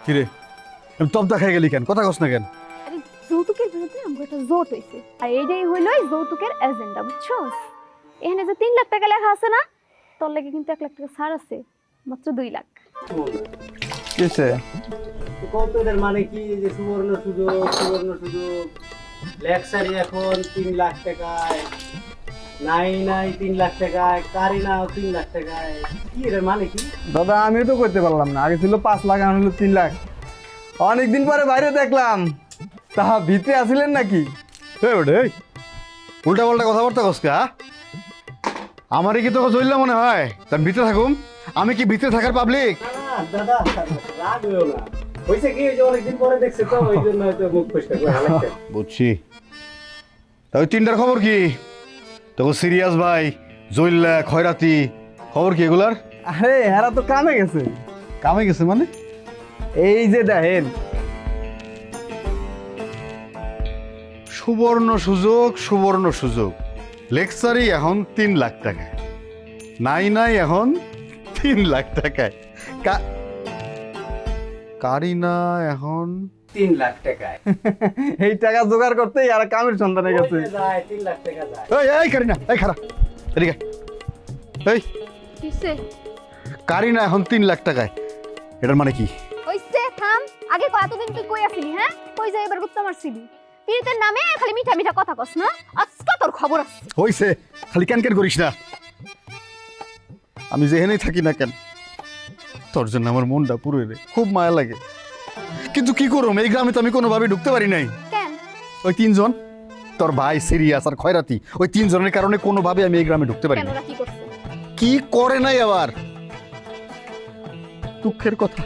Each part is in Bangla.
কিরে তবদা খাই গেলি কেন কথা কস না কেন? আরে যৌতুকের বিরুদ্ধে আমার একটা জোট হইছে আর এইটাই হইলো যৌতুকের এজেন্ডা বুঝছস। এখানে যে 3 লাখ টাকা লেখা আছে না তোর লাগে কিন্তু 1 লাখ টাকা ছাড় আছে মাত্র 2 লাখ। কিসে কৌতুকের মানে কি যে সুবর্ণ সুযোগ লেকচারি এখন 3 লাখ টাকায় নাই 3 লাখ টাকায় কারিনাও 3 লাখ টাকায় কি এর মানে কি? দাদা আমিও তো করতে পারলাম না, আগে ছিল 5 লাখ এখন হলো 3 লাখ। অনেকদিন পরে বাইরে দেখলাম, তাহা ভিতরে আসিলেন নাকি? উল্টা পাল্টা কথাবার্তা কসকা আমারই কি তোকে চললাম মনে হয় তার ভিতরে থাকুম? আমি কি ভিতরে থাকার পাবলিক? না দাদা রাগ হইও না, হইছে কি যে অনেকদিন পরে দেখছে তো ওই জন্য হয়তো মুখ পরিষ্কার করে হালাইছে। বুঝছি। তা ওই তিনটার খবর কি? তোকে সিরিয়াস ভাই জইল্লা খয়রাতি খবর কি এগুলার? আরে এরা তো কামে গেছে। কামে গেছে মানে? এই যে দেখেন সুবর্ণ সুযোগ লেকচারি এখন 3 লাখ টাকায়, নাই এখন 3 লাখ টাকায়, কারিনা এখন 3 লাখ টাকায় এই টাকা জোগাড় করতে আর কামের সন্ধানে গেছে। যায় 3 লাখ টাকা যায়। এই কারিনা এই খারাপ এদিকে এই কিসে কারিনা এখন 3 লাখ টাকায়, এটার মানে কি? হইছে থাম। আগে কতদিন তুই কই আছিলি? হ্যাঁ কই যাই এবার গুপ্তা মারছিলি? পীড়িতের নামে খালি মিঠা মিঠা কথা কস না। আজকে তোর খবর আছে। হইছে খালি কেন করিস না। আমি যেখানেই থাকি না কেন তোর জন্য আমার মনটা পুরো রে খুব মায়া লাগে, কিন্তু কি করুম এই গ্রামে তো আমি কোনোভাবে ঢুকতে পারি নাই। কেন? ওই 3 জন তোর ভাই সিরিয়াস আর খয়রাতি ওই 3 জনের কারণে কোনোভাবে আমি এই গ্রামে ঢুকতে পারি কেন না। ওরা কি করছে? কি করে নাই আবার? দুঃখের কথা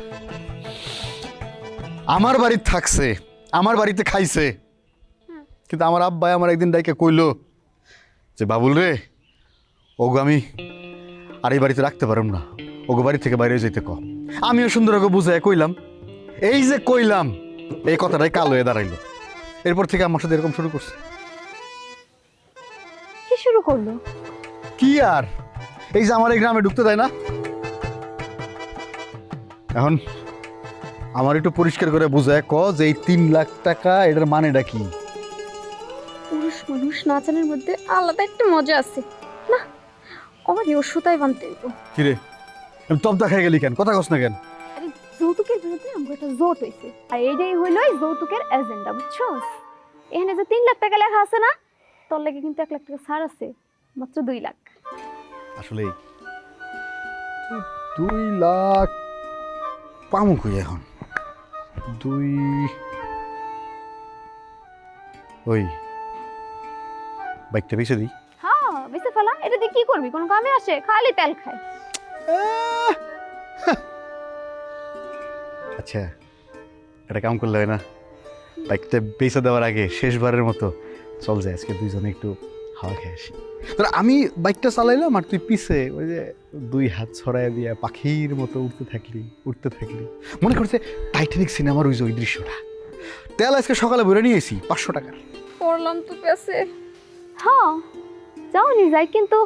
আমার বাড়িতে থাকছে, আমার বাড়িতে খাইছে, কিন্তু আমার আব্বাই আমার একদিন ডাইকে কইলো যে বাবুল রে ওগো আমি আর এই বাড়িতে রাখতে পারলাম না, ওগো বাড়ি থেকে বাইরে যেতে কম। আমিও সুন্দর ওকে বুঝাই কইলাম, এই যে কইলাম এই কথাটাই কাল হয়ে দাঁড়াইলো। এরপর থেকে আমার সাথে এরকম শুরু করছে। কি শুরু করলো? কি আর এই যে আমার এই গ্রামে ঢুকতে দেয় না। এখন আমার একটু পরিষ্কার করে বুঝায় ক যে এই 3 লাখ টাকা এটার মানেটা কি? পুরুষ মানুষ নাচানোর মধ্যে আলাদা একটা মজা আছে না, আমার ওষুধটাই বানতে হইব। কিরে তবদা খাই গেলি কেন কথা কস না কেন? আরে যৌতুকের বিরুদ্ধে আমার একটা জোট হইছে আর এইটাই হইলো যৌতুকের এজেন্ডা বুঝছস। এখানে যে 3 লাখ টাকা লেখা আছে না তোর লাগে কিন্তু 1 লাখ টাকা ছাড় আছে মাত্র 2 লাখ। আসলে 2 লাখ পামু কই এখন? ওই বাইকটা বেঁচে দিই। হ্যাঁ বেঁচে ফেলা, এটা দিয়ে কি করবি? কোনো কামে আসে? খালি তেল খায়। আচ্ছা এটা কাম করলে হয় না? বাইকটা বেঁচে দেওয়ার আগে শেষবারের মতো চল যায় আজকে দুইজনে একটু হাওয়া খেয়ে আসি। তোর আমি বাইকটা চালাইলাম আর তুই পিছে ওই যে 2 হাত ছড়ায় দিয়ে পাখির মতো উঠতে থাকলি মনে করছে টাইটানিক সিনেমার ওই দৃশ্যটা। তেল আজকে সকালে ভরে নিয়ে এসি 500 টাকার। পড়লাম তো পেছে। হ্যাঁ যাওনি যাই, কিন্তু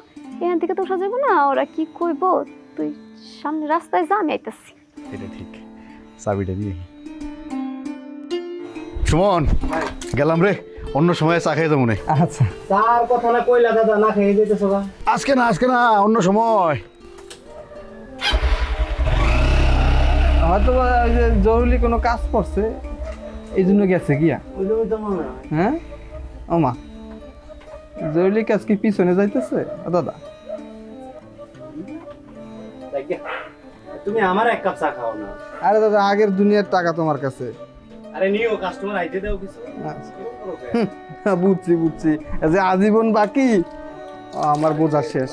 এখান থেকে তো সাজাবো না, ওরা কি কইব? তুই সামনে রাস্তায় যা, আমি আইতাছি। এটা ঠিক, চাবিটা দিয়ে সুমন গেলাম রে, অন্য সময় চা খাই তো মনে। আচ্ছা তার কথা না কইলা দাদা, না খেয়ে যেতেছো গা? আজকে না অন্য সময়। হয়তো ওই যে জরুরি কোনো কাজ করছে এই জন্য গেছে গিয়া। ওই জন্য তো মনে হয়। হ্যাঁ ও মা, জরুরি কাজ কি পিছনে যাইতেছে দাদা? তুমি আমার 1 কাপ চা খাও না? আরে দাদা আগের দুনিয়ার টাকা তোমার কাছে। আরে নিও, কাস্টমার আইতে দাও কিছু। বুঝছি এই যে আজীবন বাকি, আমার বোঝা শেষ।